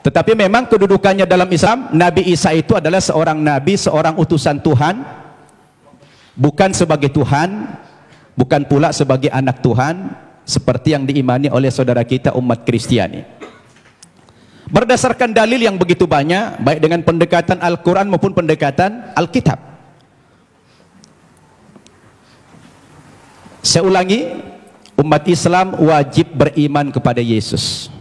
Tetapi memang kedudukannya dalam Islam, Nabi Isa itu adalah seorang nabi, seorang utusan Tuhan, bukan sebagai Tuhan, bukan pula sebagai anak Tuhan, seperti yang diimani oleh saudara kita umat Kristiani. Berdasarkan dalil yang begitu banyak, baik dengan pendekatan Al-Quran maupun pendekatan Alkitab. Saya ulangi, umat Islam wajib beriman kepada Yesus.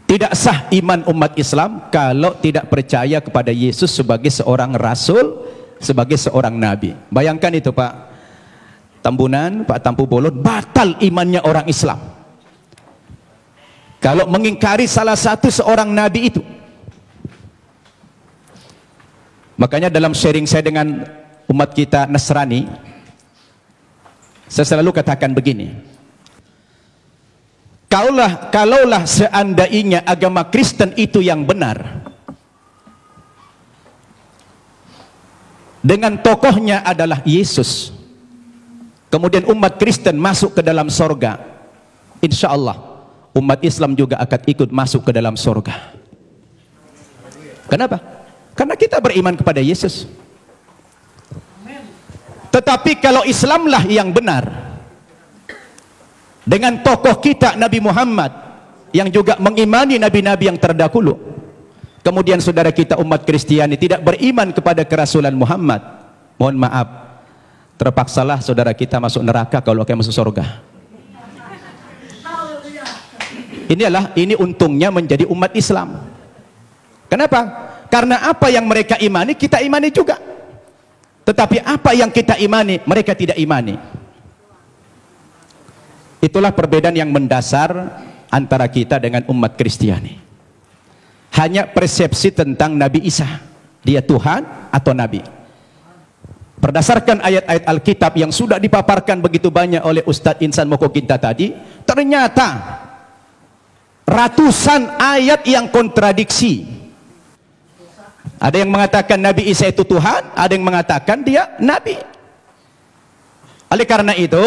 Tidak sah iman umat Islam kalau tidak percaya kepada Yesus sebagai seorang rasul, sebagai seorang nabi. Bayangkan itu Pak Tambunan, Pak Tampu Bolon, batal imannya orang Islam kalau mengingkari salah satu seorang nabi itu. Makanya dalam sharing saya dengan umat kita Nasrani, saya selalu katakan begini, kalaulah seandainya agama Kristen itu yang benar, dengan tokohnya adalah Yesus, kemudian umat Kristen masuk ke dalam sorga, insya Allah umat Islam juga akan ikut masuk ke dalam sorga. Kenapa? Karena kita beriman kepada Yesus. Tetapi kalau Islamlah yang benar, dengan tokoh kita Nabi Muhammad yang juga mengimani nabi-nabi yang terdahulu, kemudian saudara kita umat Kristiani tidak beriman kepada kerasulan Muhammad, mohon maaf, terpaksalah saudara kita masuk neraka kalau akan masuk surga. Ini untungnya menjadi umat Islam. Kenapa? Karena apa yang mereka imani kita imani juga, tetapi apa yang kita imani mereka tidak imani. Itulah perbedaan yang mendasar antara kita dengan umat Kristiani. Hanya persepsi tentang Nabi Isa, dia Tuhan atau Nabi. Berdasarkan ayat-ayat Alkitab yang sudah dipaparkan begitu banyak oleh Ustadz Insan Mokoginta tadi, ternyata ratusan ayat yang kontradiksi. Ada yang mengatakan Nabi Isa itu Tuhan, ada yang mengatakan dia Nabi. Oleh karena itu,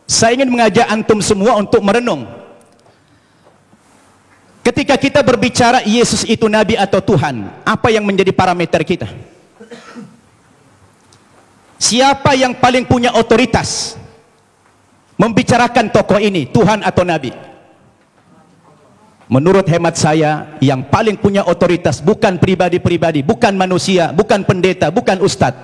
saya ingin mengajak antum semua untuk merenung. Ketika kita berbicara Yesus itu Nabi atau Tuhan, apa yang menjadi parameter kita? Siapa yang paling punya otoritas membicarakan tokoh ini, Tuhan atau Nabi? Menurut hemat saya, yang paling punya otoritas bukan pribadi-pribadi, bukan manusia, bukan pendeta, bukan ustadz,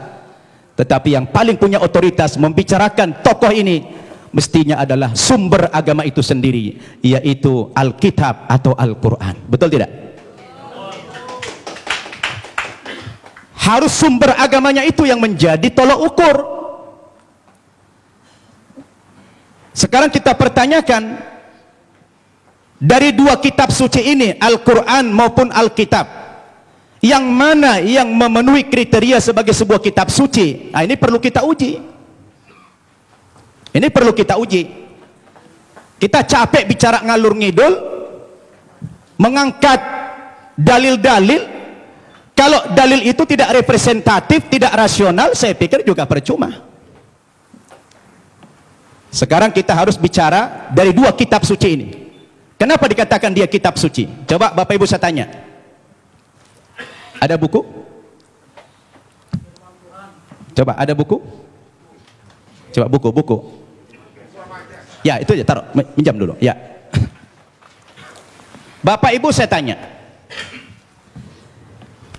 tetapi yang paling punya otoritas membicarakan tokoh ini mestinya adalah sumber agama itu sendiri, yaitu Alkitab atau Al-Quran. Betul tidak? Harus sumber agamanya itu yang menjadi tolok ukur. Sekarang kita pertanyakan, dari dua kitab suci ini, Al-Quran maupun Alkitab, yang mana yang memenuhi kriteria sebagai sebuah kitab suci? Nah, ini perlu kita uji. Ini perlu kita uji. Kita capek bicara ngalur ngidul, mengangkat dalil-dalil. Kalau dalil itu tidak representatif, tidak rasional, saya pikir juga percuma. Sekarang kita harus bicara dari dua kitab suci ini. Kenapa dikatakan dia kitab suci? Coba Bapak Ibu saya tanya. Ada buku? Coba ada buku? Coba buku. Ya, itu aja, taruh, minjam dulu. Ya. Bapak Ibu saya tanya.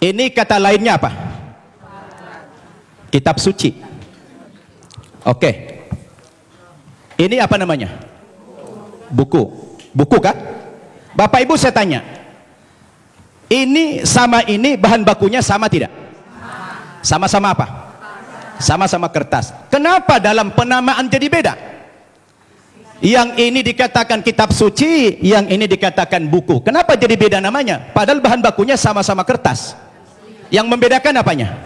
Ini kata lainnya apa? Kitab suci. Oke. Ini apa namanya? Buku. Buku kan? Bapak Ibu saya tanya. Ini sama ini bahan bakunya sama tidak? Sama-sama apa? Sama-sama kertas. Kenapa dalam penamaan jadi beda? Yang ini dikatakan kitab suci, yang ini dikatakan buku. Kenapa jadi beda namanya? Padahal bahan bakunya sama-sama kertas. Yang membedakan apanya?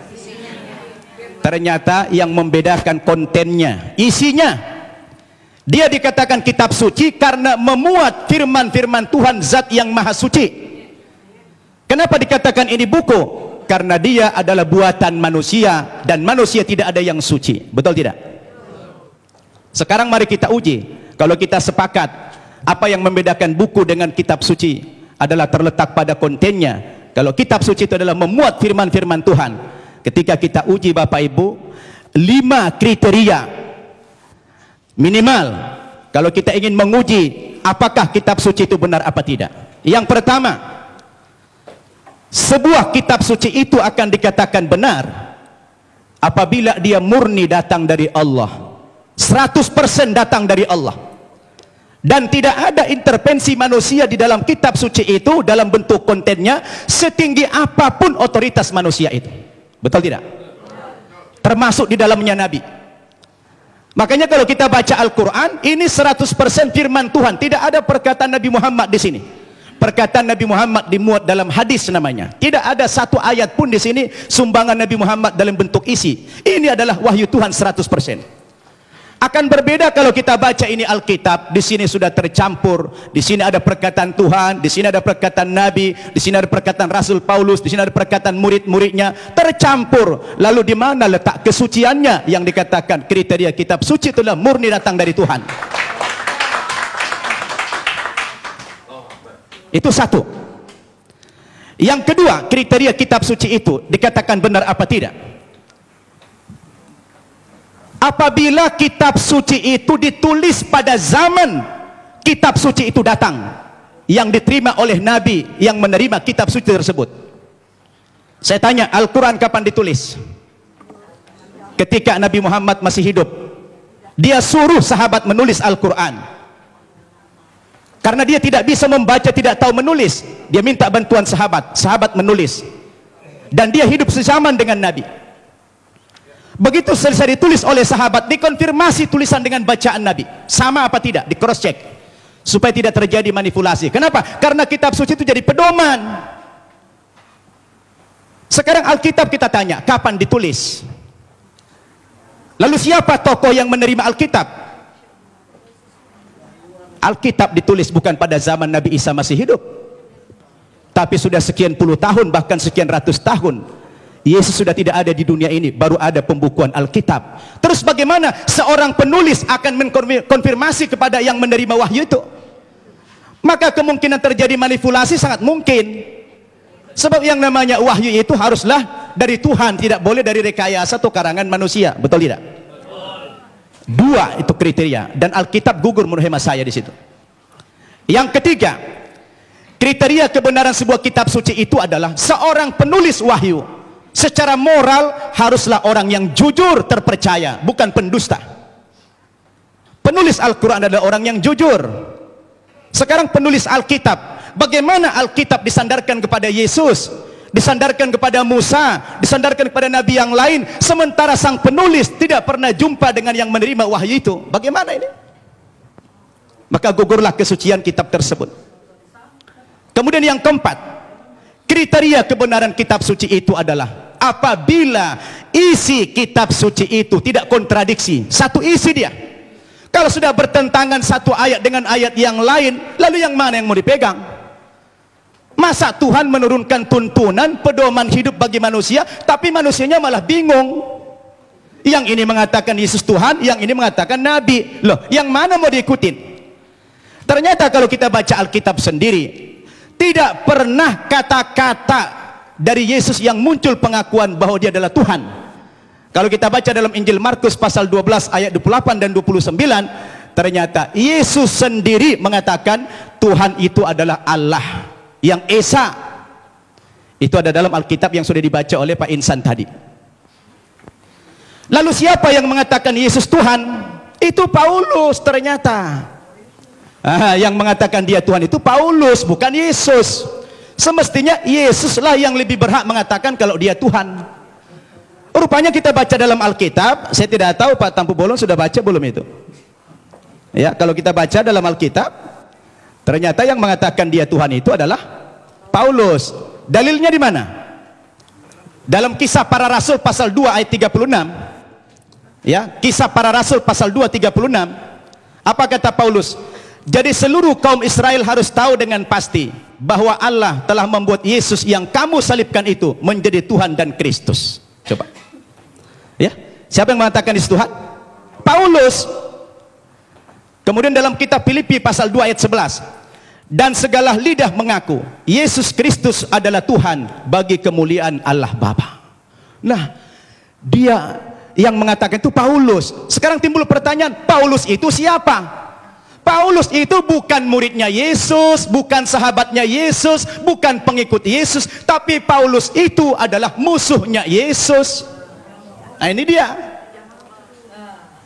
Ternyata yang membedakan kontennya, isinya. Dia dikatakan kitab suci karena memuat firman-firman Tuhan Zat yang Maha Suci. Kenapa dikatakan ini buku? Karena dia adalah buatan manusia, dan manusia tidak ada yang suci. Betul tidak? Sekarang mari kita uji. Kalau kita sepakat, apa yang membedakan buku dengan kitab suci? adalah terletak pada kontennya. Kalau kitab suci itu adalah memuat firman-firman Tuhan, ketika kita uji Bapak Ibu, 5 kriteria minimal kalau kita ingin menguji apakah kitab suci itu benar apa tidak. Yang pertama, sebuah kitab suci itu akan dikatakan benar apabila dia murni datang dari Allah, 100% datang dari Allah, dan tidak ada intervensi manusia di dalam kitab suci itu dalam bentuk kontennya, setinggi apapun otoritas manusia itu. Betul tidak? Termasuk di dalamnya Nabi. Makanya kalau kita baca Al-Quran, ini 100% firman Tuhan, tidak ada perkataan Nabi Muhammad di sini. Perkataan Nabi Muhammad dimuat dalam hadis namanya. Tidak ada satu ayat pun di sini sumbangan Nabi Muhammad dalam bentuk isi. Ini adalah wahyu Tuhan 100%. Akan berbeda kalau kita baca ini Alkitab, di sini sudah tercampur, di sini ada perkataan Tuhan, di sini ada perkataan Nabi, di sini ada perkataan Rasul Paulus, di sini ada perkataan murid-muridnya, tercampur. Lalu di mana letak kesuciannya yang dikatakan kriteria kitab suci itulah murni datang dari Tuhan? Itu satu. Yang kedua, kriteria kitab suci itu dikatakan benar apa tidak? Apabila kitab suci itu ditulis pada zaman kitab suci itu datang, yang diterima oleh Nabi yang menerima kitab suci tersebut. Saya tanya, Al-Quran kapan ditulis? Ketika Nabi Muhammad masih hidup. Dia suruh sahabat menulis Al-Quran. Karena dia tidak bisa membaca, tidak tahu menulis, dia minta bantuan sahabat. Sahabat menulis. Dan dia hidup sezaman dengan Nabi. Begitu selesai ditulis oleh sahabat, dikonfirmasi tulisan dengan bacaan Nabi, sama apa tidak, di cross check supaya tidak terjadi manipulasi. Kenapa? Karena kitab suci itu jadi pedoman. Sekarang Alkitab kita tanya, kapan ditulis? Lalu siapa tokoh yang menerima Alkitab? Alkitab ditulis bukan pada zaman Nabi Isa masih hidup, tapi sudah sekian puluh tahun, bahkan sekian ratus tahun Yesus sudah tidak ada di dunia ini, baru ada pembukuan Alkitab. Terus bagaimana seorang penulis akan mengkonfirmasi kepada yang menerima wahyu itu? Maka kemungkinan terjadi manipulasi sangat mungkin. Sebab yang namanya wahyu itu haruslah dari Tuhan, tidak boleh dari rekayasa atau karangan manusia. Betul tidak? Dua itu kriteria, dan Alkitab gugur menurut hemat saya di situ. Yang ketiga, kriteria kebenaran sebuah kitab suci itu adalah seorang penulis wahyu secara moral haruslah orang yang jujur, terpercaya, bukan pendusta. Penulis Al-Quran adalah orang yang jujur. Sekarang penulis Alkitab, bagaimana Alkitab disandarkan kepada Yesus, disandarkan kepada Musa, disandarkan kepada Nabi yang lain, sementara sang penulis tidak pernah jumpa dengan yang menerima wahyu itu? Bagaimana ini? Maka gugurlah kesucian kitab tersebut. Kemudian yang keempat, kriteria kebenaran kitab suci itu adalah apabila isi kitab suci itu tidak kontradiksi, satu isi dia. Kalau sudah bertentangan satu ayat dengan ayat yang lain, lalu yang mana yang mau dipegang? Masa Tuhan menurunkan tuntunan pedoman hidup bagi manusia, tapi manusianya malah bingung. Yang ini mengatakan Yesus Tuhan, yang ini mengatakan Nabi. Loh, yang mana mau diikutin? Ternyata kalau kita baca Alkitab sendiri, tidak pernah kata-kata dari Yesus yang muncul pengakuan bahwa dia adalah Tuhan. Kalau kita baca dalam Injil Markus pasal 12 ayat 28 dan 29, ternyata Yesus sendiri mengatakan Tuhan itu adalah Allah yang Esa. Itu ada dalam Alkitab yang sudah dibaca oleh Pak Insan tadi. Lalu siapa yang mengatakan Yesus Tuhan? Itu Paulus ternyata. Yang mengatakan dia Tuhan itu Paulus, bukan Yesus. Semestinya Yesuslah yang lebih berhak mengatakan kalau dia Tuhan. Rupanya kita baca dalam Alkitab, saya tidak tahu Pak Tampu Bolon sudah baca belum itu. Ya, kalau kita baca dalam Alkitab, ternyata yang mengatakan dia Tuhan itu adalah Paulus. Dalilnya di mana? Dalam Kisah Para Rasul pasal 2 ayat 36. Ya, Kisah Para Rasul pasal 2 36. Apa kata Paulus? Jadi seluruh kaum Israel harus tahu dengan pasti bahwa Allah telah membuat Yesus yang kamu salibkan itu menjadi Tuhan dan Kristus. Coba. Ya, siapa yang mengatakan Yesus Tuhan? Paulus. Kemudian dalam kitab Filipi pasal 2 ayat 11. dan segala lidah mengaku Yesus Kristus adalah Tuhan bagi kemuliaan Allah Bapa. Nah, dia yang mengatakan itu Paulus. Sekarang timbul pertanyaan, Paulus itu siapa? Paulus itu bukan muridnya Yesus, bukan sahabatnya Yesus, bukan pengikut Yesus, tapi Paulus itu adalah musuhnya Yesus. Nah, ini dia.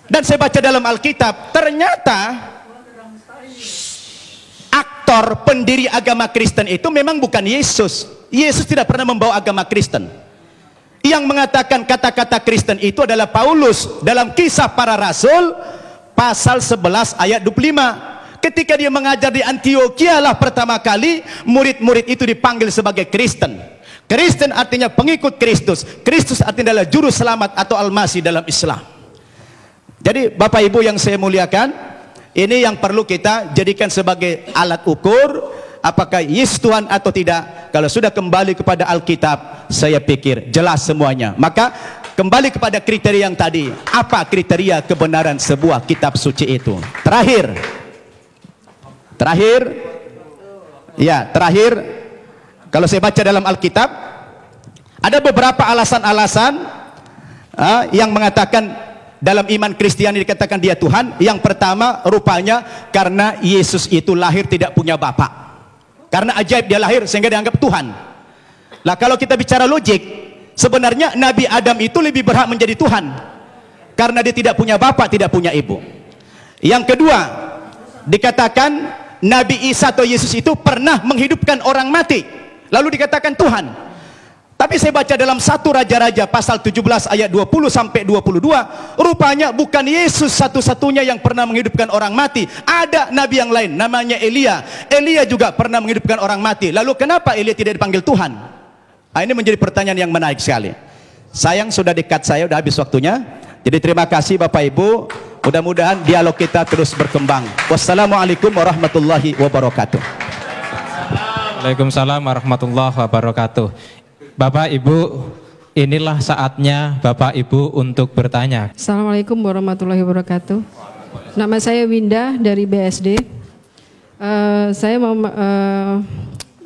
Dan saya baca dalam Alkitab, ternyata aktor pendiri agama Kristen itu memang bukan Yesus. Yesus tidak pernah membawa agama Kristen. Yang mengatakan kata-kata Kristen itu adalah Paulus dalam Kisah Para Rasul pasal 11 ayat 25. Ketika dia mengajar di Antioquia lah pertama kali murid-murid itu dipanggil sebagai Kristen. Kristen artinya pengikut Kristus. Kristus artinya adalah juru selamat atau Al-Masih dalam Islam. Jadi Bapak Ibu yang saya muliakan, ini yang perlu kita jadikan sebagai alat ukur apakah Yesus Tuhan atau tidak. Kalau sudah kembali kepada Alkitab, saya pikir jelas semuanya. Maka kembali kepada kriteria yang tadi. Apa kriteria kebenaran sebuah kitab suci itu? Terakhir, kalau saya baca dalam Alkitab, ada beberapa alasan-alasan yang mengatakan dalam iman Kristiani dikatakan dia Tuhan. Yang pertama, rupanya karena Yesus itu lahir tidak punya bapak. Karena ajaib dia lahir sehingga dianggap Tuhan. Lah kalau kita bicara logik, sebenarnya Nabi Adam itu lebih berhak menjadi Tuhan karena dia tidak punya bapak, tidak punya ibu. Yang kedua, dikatakan Nabi Isa atau Yesus itu pernah menghidupkan orang mati, lalu dikatakan Tuhan. Tapi saya baca dalam 1 Raja-Raja pasal 17 ayat 20 sampai 22, rupanya bukan Yesus satu-satunya yang pernah menghidupkan orang mati. Ada nabi yang lain namanya Elia. Elia juga pernah menghidupkan orang mati. Lalu kenapa Elia tidak dipanggil Tuhan? Nah, ini menjadi pertanyaan yang menarik sekali. Sayang sudah dekat, saya sudah habis waktunya. Jadi terima kasih Bapak Ibu. Mudah-mudahan dialog kita terus berkembang. Wassalamualaikum warahmatullahi wabarakatuh. Waalaikumsalam warahmatullahi wabarakatuh. Bapak Ibu, inilah saatnya Bapak Ibu untuk bertanya. Assalamualaikum warahmatullahi wabarakatuh. Nama saya Winda dari BSD. Saya mau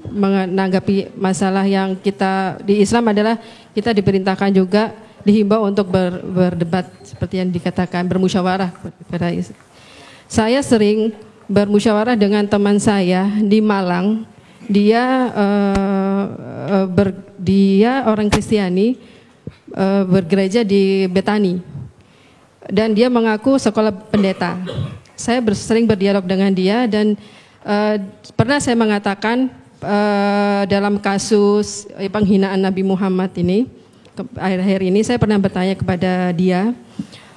menanggapi masalah yang kita di Islam adalah kita diperintahkan juga dihimbau untuk berdebat seperti yang dikatakan bermusyawarah. Saya sering bermusyawarah dengan teman saya di Malang. Dia orang Kristiani, bergereja di Betani, dan dia mengaku sekolah pendeta. Saya sering berdialog dengan dia dan pernah saya mengatakan dalam kasus penghinaan Nabi Muhammad ini, akhir-akhir ini saya pernah bertanya kepada dia,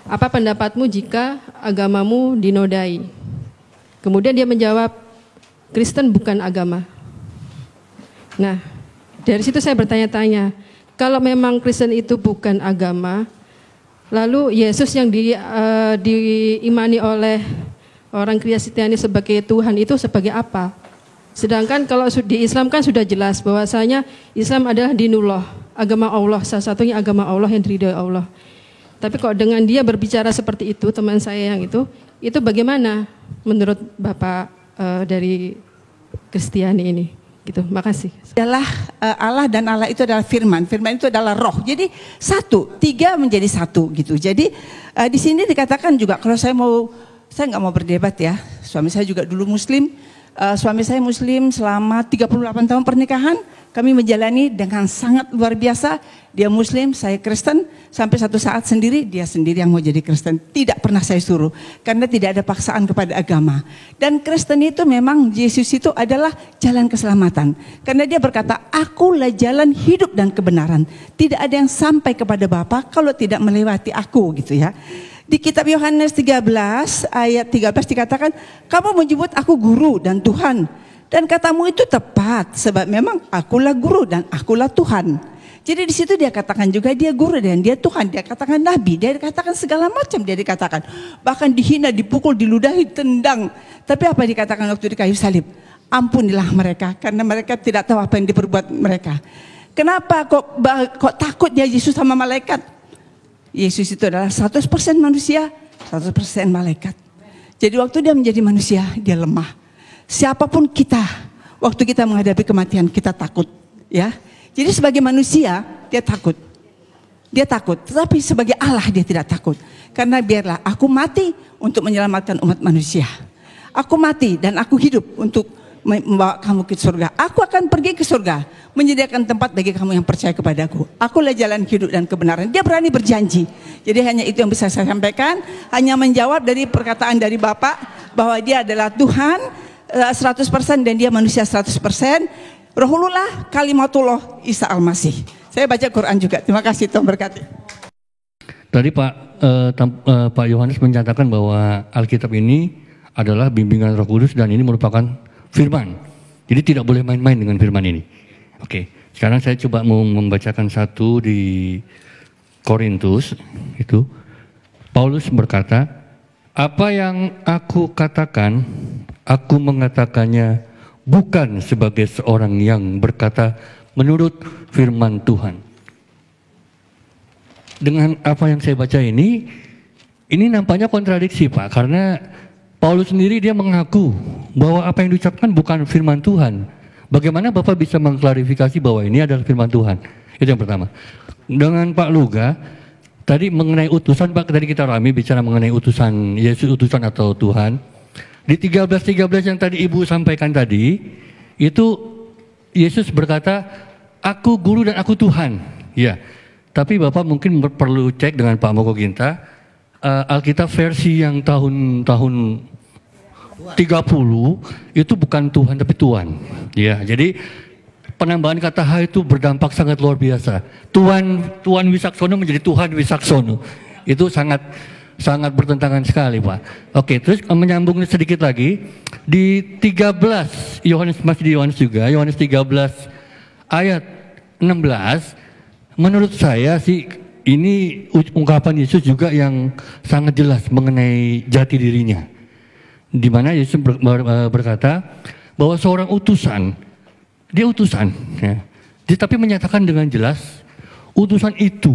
apa pendapatmu jika agamamu dinodai? Kemudian dia menjawab, Kristen bukan agama. Nah, dari situ saya bertanya-tanya, kalau memang Kristen itu bukan agama, lalu Yesus yang diimani oleh orang Kristiani sebagai Tuhan itu sebagai apa? Sedangkan kalau di Islam kan sudah jelas bahwasanya Islam adalah dinullah, agama Allah, salah satunya agama Allah yang diridhoi Allah. Tapi kok dengan dia berbicara seperti itu, teman saya yang itu bagaimana menurut Bapak dari Kristiani ini? Gitu, makasih. Adalah Allah, dan Allah itu adalah firman. Firman itu adalah roh. Jadi satu, tiga menjadi satu gitu. Jadi di sini dikatakan juga kalau saya nggak mau berdebat ya. Suami saya juga dulu Muslim. Suami saya Muslim selama 38 tahun pernikahan. Kami menjalani dengan sangat luar biasa. Dia Muslim, saya Kristen. Sampai satu saat dia sendiri yang mau jadi Kristen. Tidak pernah saya suruh. Karena tidak ada paksaan kepada agama. Dan Kristen itu memang Yesus itu adalah jalan keselamatan. Karena dia berkata, akulah jalan hidup dan kebenaran. Tidak ada yang sampai kepada Bapa kalau tidak melewati aku gitu ya. Di kitab Yohanes 13 ayat 13 dikatakan, kamu menyebut aku guru dan Tuhan. Dan katamu itu tepat, sebab memang akulah guru dan akulah Tuhan. Jadi di situ dia katakan juga dia guru dan dia Tuhan. Dia katakan nabi, dia katakan segala macam dia dikatakan. Bahkan dihina, dipukul, diludahi, tendang. Tapi apa dikatakan waktu di kayu salib? Ampunilah mereka, karena mereka tidak tahu apa yang diperbuat mereka. Kenapa kok takut dia Yesus sama malaikat? Yesus itu adalah 100% manusia, 100% malaikat. Jadi waktu dia menjadi manusia, dia lemah. Siapapun kita, waktu kita menghadapi kematian kita takut, ya. Jadi sebagai manusia dia takut. Dia takut, tetapi sebagai Allah dia tidak takut. Karena biarlah aku mati untuk menyelamatkan umat manusia. Aku mati dan aku hidup untuk membawa kamu ke surga. Aku akan pergi ke surga, menyediakan tempat bagi kamu yang percaya kepadaku. Akulah jalan hidup dan kebenaran. Dia berani berjanji. Jadi hanya itu yang bisa saya sampaikan. Hanya menjawab dari perkataan dari Bapak bahwa dia adalah Tuhan 100% dan dia manusia 100%. Rohullah kalimatullah Isa Al-Masih. Saya baca Quran juga. Terima kasih, Tuhan berkati. Tadi Pak Yohanes menyatakan bahwa Alkitab ini adalah bimbingan Roh Kudus dan ini merupakan firman. Jadi tidak boleh main-main dengan firman ini. Oke, sekarang saya coba mau membacakan satu di Korintus. Itu Paulus berkata, apa yang aku katakan, aku mengatakannya bukan sebagai seorang yang berkata menurut firman Tuhan. Dengan apa yang saya baca ini nampaknya kontradiksi, Pak, karena Paulus sendiri dia mengaku bahwa apa yang diucapkan bukan firman Tuhan. Bagaimana Bapak bisa mengklarifikasi bahwa ini adalah firman Tuhan? Itu yang pertama. Dengan Pak Luga, tadi mengenai utusan, Pak, tadi kita ramai bicara mengenai utusan Yesus, utusan atau Tuhan. Di 13:13 yang tadi Ibu sampaikan tadi, itu Yesus berkata, aku guru dan aku Tuhan. Ya, tapi Bapak mungkin perlu cek dengan Pak Moko Ginta, Alkitab versi yang tahun 30 itu bukan Tuhan tapi Tuan. Ya, jadi penambahan kata H itu berdampak sangat luar biasa. Tuan Wisaksono menjadi Tuhan Wisaksono. Itu sangat bertentangan sekali, Pak. Oke, terus menyambung sedikit lagi di 13 Yohanes, masih di Yohanes juga, Yohanes 13 ayat 16, menurut saya sih ini ungkapan Yesus juga yang sangat jelas mengenai jati dirinya. Di mana Yesus berkata bahwa seorang utusan, dia utusan, ya. Dia tapi menyatakan dengan jelas, utusan itu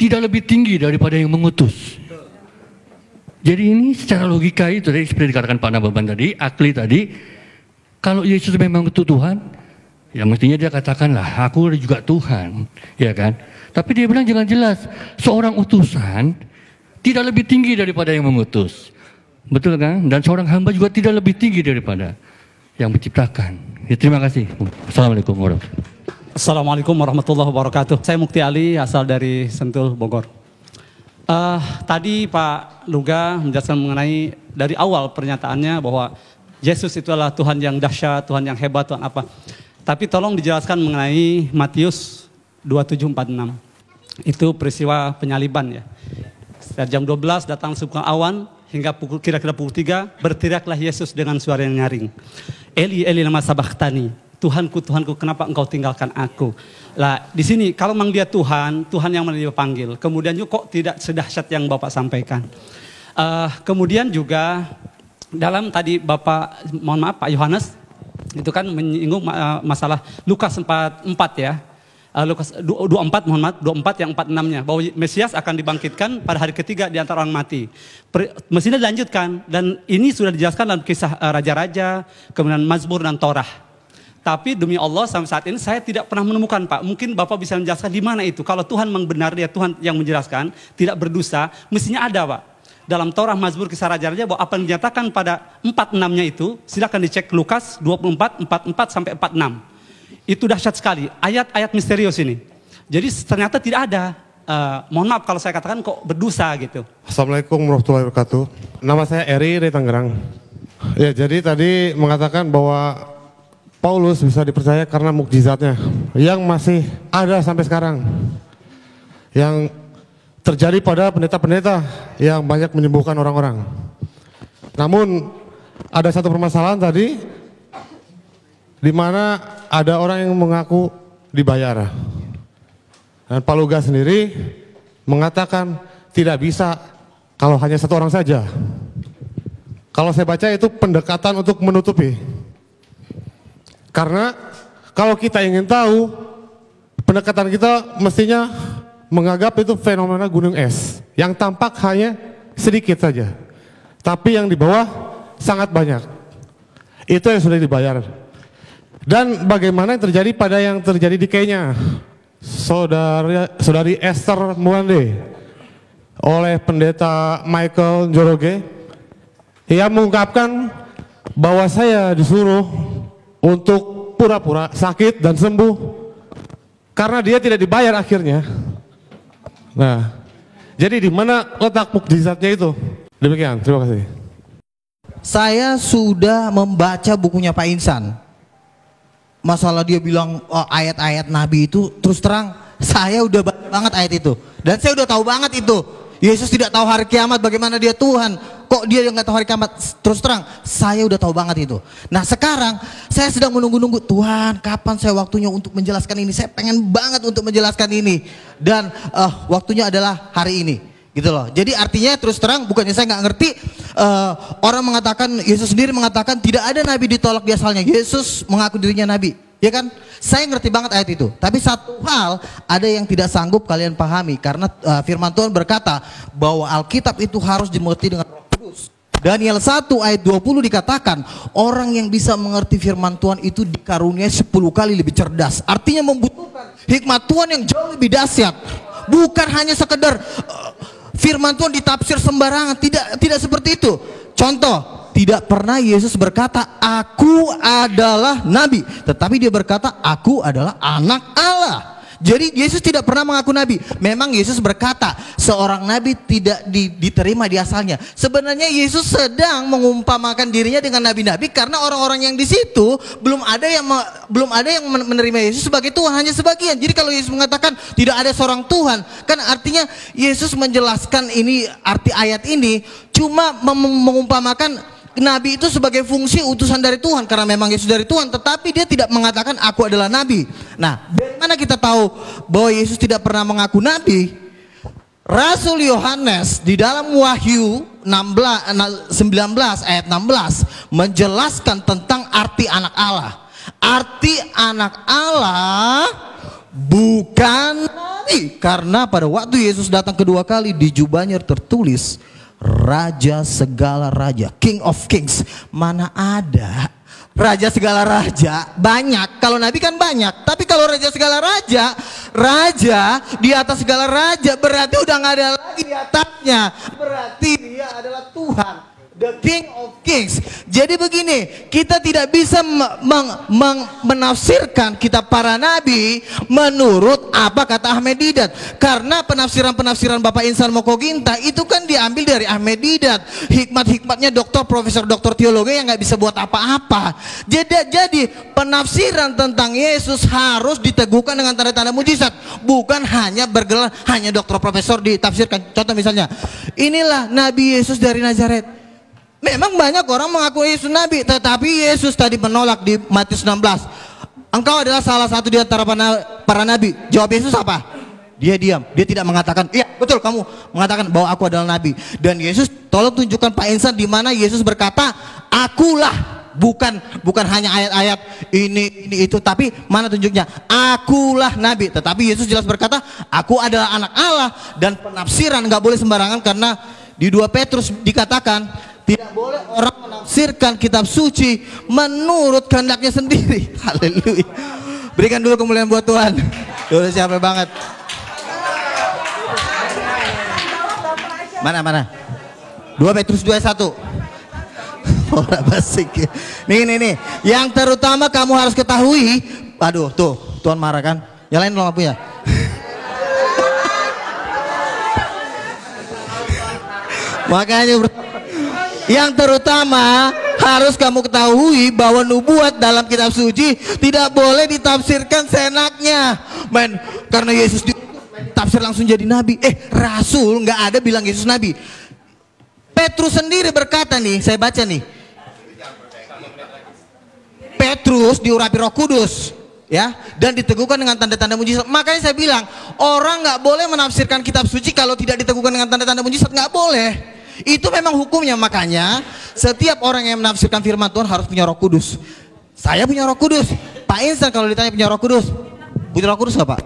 tidak lebih tinggi daripada yang mengutus. Jadi ini secara logika itu tadi seperti dikatakan Pak Nababan tadi, Akli tadi, kalau Yesus memang itu Tuhan, ya mestinya dia katakanlah, aku juga Tuhan, ya kan? Tapi dia bilang jangan jelas, seorang utusan tidak lebih tinggi daripada yang mengutus. Betul kan? Dan seorang hamba juga tidak lebih tinggi daripada yang menciptakan. Ya, terima kasih. Assalamualaikum warahmatullahi wabarakatuh. Assalamualaikum warahmatullahi wabarakatuh. Saya Mukti Ali, asal dari Sentul, Bogor. Tadi Pak Luga menjelaskan mengenai dari awal pernyataannya bahwa Yesus itu adalah Tuhan yang dahsyat, Tuhan yang hebat, Tuhan apa. Tapi tolong dijelaskan mengenai Matius 27:46. Itu peristiwa penyaliban ya. Sekitar jam 12 datang sebuah awan hingga kira-kira pukul 3 berteriaklah Yesus dengan suara yang nyaring. Eli Eli lama sabachthani. Tuhanku, Tuhanku, kenapa engkau tinggalkan aku? Lah, di sini kalau memang dia Tuhan, Tuhan yang dia panggil. Kemudian juga kok tidak sedahsyat yang Bapak sampaikan. Kemudian juga dalam tadi Bapak, mohon maaf Pak Yohanes, itu kan menyinggung masalah Lukas 4 ya. Lukas 24, mohon maaf, 24 yang 46-nya. Bahwa Mesias akan dibangkitkan pada hari ketiga di antara orang mati. Mestinya dilanjutkan. Dan ini sudah dijelaskan dalam kisah Raja-Raja, kemudian Mazmur dan Torah. Tapi demi Allah sampai saat ini saya tidak pernah menemukan, Pak. Mungkin Bapak bisa menjelaskan di mana itu. Kalau Tuhan memang benar, dia Tuhan yang menjelaskan, tidak berdosa, mestinya ada, Pak. Dalam Torah, Mazmur, kisah Raja-Raja, bahwa apa yang dinyatakan pada 46-nya itu, silakan dicek Lukas 24, 44 sampai 46. Itu dahsyat sekali, ayat-ayat misterius ini. Jadi ternyata tidak ada. Mohon maaf kalau saya katakan kok berdosa gitu. Assalamualaikum warahmatullahi wabarakatuh. Nama saya Eri dari Tangerang. Ya, jadi tadi mengatakan bahwa Paulus bisa dipercaya karena mukjizatnya yang masih ada sampai sekarang, yang terjadi pada pendeta-pendeta yang banyak menyembuhkan orang-orang. Namun ada satu permasalahan tadi, di mana ada orang yang mengaku dibayar, dan Pak Luga sendiri mengatakan tidak bisa kalau hanya satu orang saja. Kalau saya baca itu pendekatan untuk menutupi. Karena kalau kita ingin tahu, pendekatan kita mestinya menganggap itu fenomena gunung es yang tampak hanya sedikit saja, tapi yang di bawah sangat banyak. Itu yang sudah dibayar. Dan bagaimana yang terjadi pada yang terjadi di Kenya, saudari Esther Mwande oleh pendeta Michael Njoroge, ia mengungkapkan bahwa saya disuruh untuk pura-pura sakit dan sembuh karena dia tidak dibayar akhirnya. Nah, jadi di mana letak mukjizatnya itu? Demikian, terima kasih. Saya sudah membaca bukunya Pak Insan. Masalah dia bilang ayat-ayat Nabi itu, terus terang saya udah baca banget ayat itu. Dan saya udah tahu banget itu. Yesus tidak tahu hari kiamat, bagaimana dia Tuhan. Kok dia yang nggak tahu hari kiamat? Terus terang saya udah tahu banget itu. Nah sekarang saya sedang menunggu-nunggu, Tuhan kapan saya waktunya untuk menjelaskan ini. Saya pengen banget untuk menjelaskan ini. Dan waktunya adalah hari ini. Gitu loh. Jadi artinya terus terang bukannya saya nggak ngerti, orang mengatakan, Yesus sendiri mengatakan tidak ada nabi ditolak di asalnya. Yesus mengaku dirinya nabi, ya kan? Saya ngerti banget ayat itu. Tapi satu hal ada yang tidak sanggup kalian pahami, karena firman Tuhan berkata bahwa Alkitab itu harus dimengerti dengan Roh Kudus. Daniel 1 ayat 20 dikatakan orang yang bisa mengerti firman Tuhan itu dikaruniai 10 kali lebih cerdas. Artinya membutuhkan hikmat Tuhan yang jauh lebih dahsyat. Bukan hanya sekedar firman Tuhan ditafsir sembarangan, tidak seperti itu. Contoh, tidak pernah Yesus berkata aku adalah nabi, tetapi dia berkata aku adalah anak Allah. Jadi Yesus tidak pernah mengaku nabi. Memang Yesus berkata seorang nabi tidak diterima di asalnya. Sebenarnya Yesus sedang mengumpamakan dirinya dengan nabi-nabi karena orang-orang yang di situ belum ada yang menerima Yesus sebagai Tuhan, hanya sebagian. Jadi kalau Yesus mengatakan tidak ada seorang Tuhan, kan artinya Yesus menjelaskan ini, arti ayat ini cuma mengumpamakan nabi itu sebagai fungsi utusan dari Tuhan, karena memang Yesus dari Tuhan, tetapi dia tidak mengatakan aku adalah nabi. Nah, dari mana kita tahu bahwa Yesus tidak pernah mengaku nabi? Rasul Yohanes di dalam Wahyu 19 ayat 16 menjelaskan tentang arti anak Allah. Arti anak Allah bukan nabi, karena pada waktu Yesus datang kedua kali di jubahnya tertulis Raja segala raja, King of Kings. Mana ada raja segala raja? Banyak. Kalau nabi kan banyak. Tapi kalau raja segala raja, raja di atas segala raja, berarti udah nggak ada lagi di atasnya. Berarti dia adalah Tuhan, the King of Kings. Jadi begini, kita tidak bisa menafsirkan kitab para nabi menurut apa kata Ahmed Didat, karena penafsiran-penafsiran Bapak Insan Mokoginta itu kan diambil dari Ahmed Didat, hikmat-hikmatnya doktor, profesor, doktor teologi yang nggak bisa buat apa-apa. Jadi penafsiran tentang Yesus harus diteguhkan dengan tanda-tanda mujizat, bukan hanya bergelar hanya doktor, profesor ditafsirkan. Contoh misalnya, inilah Nabi Yesus dari Nazaret. Memang banyak orang mengaku Yesus nabi, tetapi Yesus tadi menolak di Matius 16. Engkau adalah salah satu di antara para nabi. Jawab Yesus apa? Dia diam, dia tidak mengatakan, iya betul kamu mengatakan bahwa aku adalah nabi. Dan Yesus, tolong tunjukkan Pak Insan di mana Yesus berkata, akulah. Bukan hanya ayat-ayat ini itu, tapi mana tunjuknya? Akulah nabi. Tetapi Yesus jelas berkata, aku adalah anak Allah. Dan penafsiran nggak boleh sembarangan, karena di 2 Petrus dikatakan tidak boleh orang menafsirkan kitab suci menurut kehendaknya sendiri. Haleluya. Berikan dulu kemuliaan buat Tuhan. Udah siapa banget. Mana? 2 Petrus 2:1. Orang basic. Nih. Yang terutama kamu harus ketahui. Aduh, tuh, Tuhan marah kan? Nyalain lampunya. Makanya yang terutama harus kamu ketahui bahwa nubuat dalam kitab suci tidak boleh ditafsirkan seenaknya. Karena Yesus ditafsir langsung jadi nabi. Rasul nggak ada bilang Yesus nabi. Petrus sendiri berkata nih, saya baca nih. Petrus diurapi Roh Kudus, ya, dan diteguhkan dengan tanda-tanda mujizat. Makanya saya bilang orang nggak boleh menafsirkan kitab suci kalau tidak diteguhkan dengan tanda-tanda mujizat, nggak boleh. Itu memang hukumnya. Makanya setiap orang yang menafsirkan firman Tuhan harus punya Roh Kudus. Saya punya Roh Kudus. Pak Insan kalau ditanya punya Roh Kudus, punya Roh Kudus nggak Pak?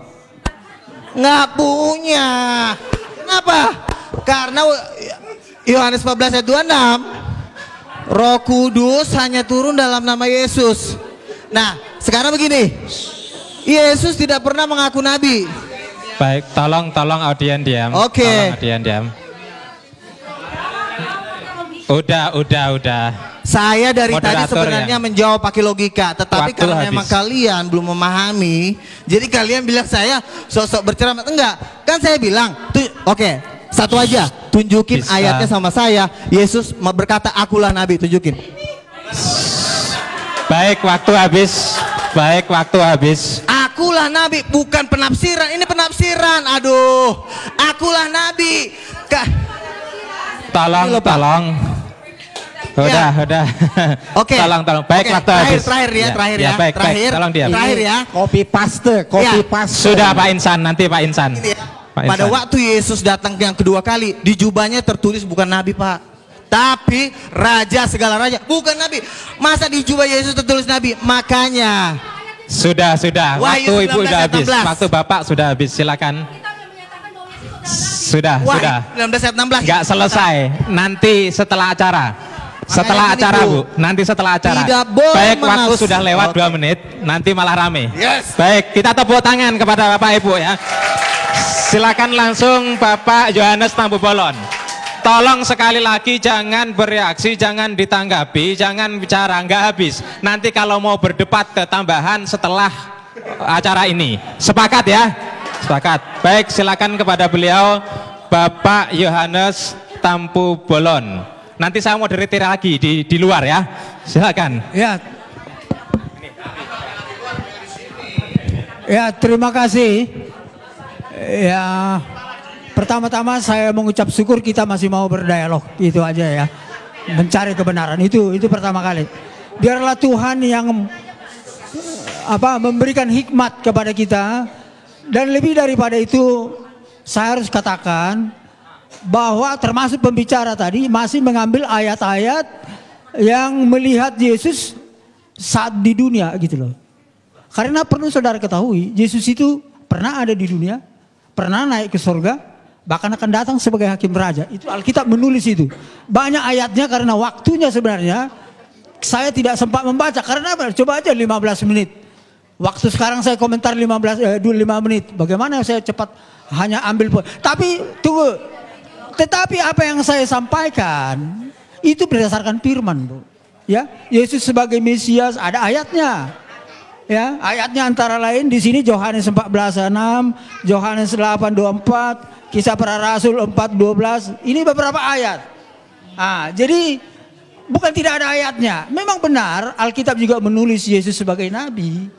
Nggak punya. Kenapa? Karena Yohanes 14 ayat 26 Roh Kudus hanya turun dalam nama Yesus. Nah, sekarang begini. Yesus tidak pernah mengaku nabi. Baik, tolong audien diam. Oke. Tolong audien diam. Udah. Saya dari tadi Moderator sebenarnya menjawab pakai logika, tetapi Waktu karena habis. memang kalian belum memahami, jadi kalian bilang saya sosok berceramah. Enggak, kan saya bilang, oke, satu aja, tunjukin Bisa. ayatnya sama saya. Yesus berkata, akulah nabi, tunjukin. Baik, waktu habis. Akulah nabi, bukan penafsiran. Ini penafsiran. Aduh, akulah nabi. Ini loh, Pak. Tolong. Udah. Oke. Tolong. Baik, Oke, waktu habis. Terakhir ya. Baik. Tolong diam. Terakhir ya. Copy paste. Sudah Pak Insan, nanti Pak Insan. Ini ya. Pak Pada Insan. waktu Yesus datang yang kedua kali, di jubahnya tertulis bukan nabi, Pak, tapi raja segala raja, bukan nabi. Masa di jubah Yesus tertulis nabi? Makanya Sudah. Wahyu Waktu Ibu 19, sudah habis. 16. Waktu Bapak sudah habis. Silakan. Sudah. 19 ayat 16. Enggak selesai. Nanti setelah acara. Setelah Makanya acara, gini, Bu. Nanti setelah acara. Tidak boleh Baik, waktu menafsir. sudah lewat Oke. 2 menit. Nanti malah rame. Yes. Baik, kita tepuk tangan kepada Bapak Ibu ya. Silakan langsung Bapak Yohanes Tampu Bolon. Tolong sekali lagi jangan bereaksi, jangan ditanggapi, jangan bicara, nggak habis. Nanti kalau mau berdebat ketambahan setelah acara ini. Sepakat ya? Sepakat. Baik, silakan kepada beliau Bapak Yohanes Tampu Bolon. Nanti saya mau moderator lagi di luar ya. Silakan. Ya, terima kasih. Ya, pertama-tama saya mengucap syukur kita masih mau berdialog, itu aja ya. Mencari kebenaran itu pertama kali. Biarlah Tuhan yang memberikan hikmat kepada kita, dan lebih daripada itu saya harus katakan bahwa termasuk pembicara tadi masih mengambil ayat-ayat yang melihat Yesus saat di dunia gitu loh. Karena perlu saudara ketahui, Yesus itu pernah ada di dunia, pernah naik ke surga, bahkan akan datang sebagai hakim raja. Itu Alkitab menulis itu. Banyak ayatnya karena waktunya sebenarnya saya tidak sempat membaca. Karena apa? Coba aja 15 menit. Waktu sekarang saya komentar 5 menit. Bagaimana saya cepat hanya ambil. Tapi tunggu. Tetapi apa yang saya sampaikan itu berdasarkan firman, Bu. Ya, Yesus sebagai Mesias ada ayatnya. Ya, ayatnya antara lain di sini Yohanes 14:6, Yohanes 8:24, Kisah Para Rasul 4:12. Ini beberapa ayat. Jadi bukan tidak ada ayatnya. Memang benar Alkitab juga menulis Yesus sebagai nabi.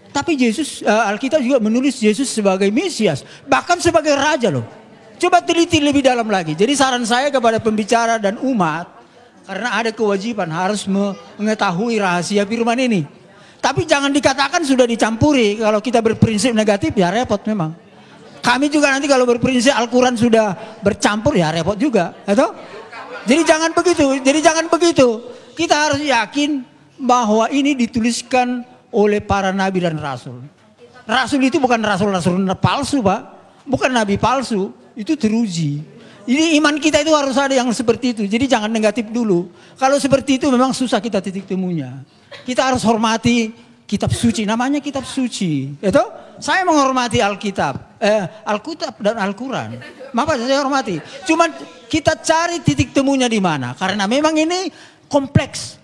Tapi Alkitab juga menulis Yesus sebagai Mesias, bahkan sebagai raja loh. Coba teliti lebih dalam lagi. Jadi saran saya kepada pembicara dan umat, karena ada kewajiban harus mengetahui rahasia firman ini. Tapi jangan dikatakan sudah dicampuri. Kalau kita berprinsip negatif ya repot memang. Kami juga nanti kalau berprinsip Al-Quran sudah bercampur ya repot juga. Atau? Jadi jangan begitu. Kita harus yakin bahwa ini dituliskan oleh para nabi dan rasul. Rasul itu bukan rasul-rasul palsu, Pak. Bukan nabi palsu. Itu teruji. Ini iman kita itu harus ada yang seperti itu. Jadi jangan negatif dulu. Kalau seperti itu memang susah kita titik temunya. Kita harus hormati kitab suci. Namanya kitab suci. Itu saya menghormati Alkitab, Alkitab dan Al-Quran. Maka saya hormati. Cuman kita cari titik temunya di mana. Karena memang ini kompleks.